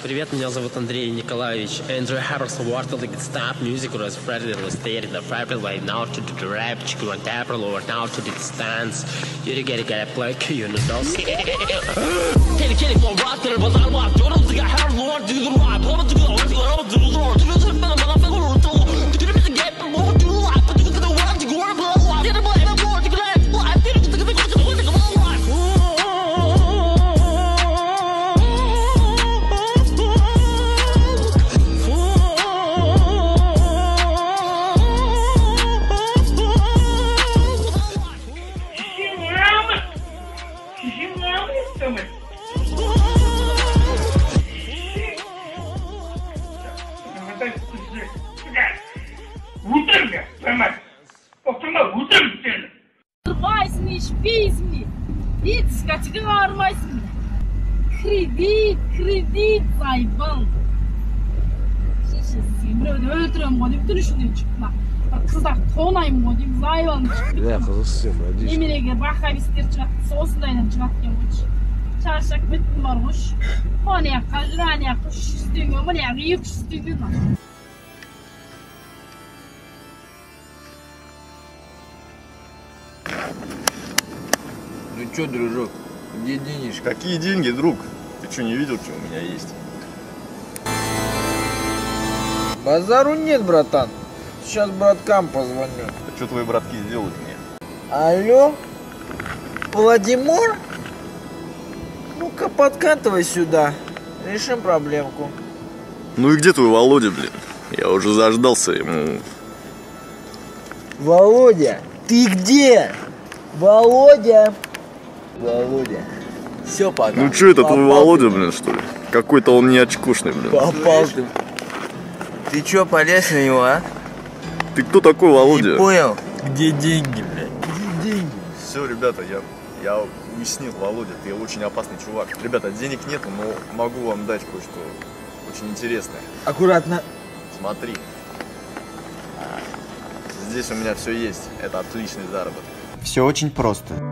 Привет, меня зовут Андрей Николаевич. Enjoy Harris Water like stop music was Freddy was there in the fabric like now to the rap chicken and April or now to the distance. You get a play you know those. Kelly for water was I want to the Harris Water do the rap. What to go to the Lord to the Письми, Ицка, çıkarmasın. Kredit sayban. Şimdi öldürüm bu deyip duruşunu çıkma. Kızlar tonayım bu deyip zayvan çıktı. Ne kızısın hadi. Emirege baka ister çıkarttı, soğusundayla çıkarttı yamuş. Çarşak bittim varmış. O ne yakar, ne yakar, üstüne, bu ne yakar, yük üstüne. Ну чё, дружок, где денежки? Какие деньги, друг? Ты что, не видел, что у меня есть? Базару нет, братан. Сейчас браткам позвоню. А что твои братки сделают мне? Алло? Владимир? Ну-ка, подкатывай сюда. Решим проблемку. Ну и где твой Володя, блин? Я уже заждался ему. Володя, ты где? Володя. Все, пока. Ну что это, твой Володя, блин, что ли? Какой-то он не очкушный, блин. Попал ты. Ты чё, полез на него, а? Ты кто такой, Володя? Не понял. Где деньги, блядь? Где деньги? Все, ребята, я уяснил, Володя, ты очень опасный чувак. Ребята, денег нету, но могу вам дать кое-что очень интересное. Аккуратно. Смотри. Здесь у меня все есть. Это отличный заработок. Все очень просто.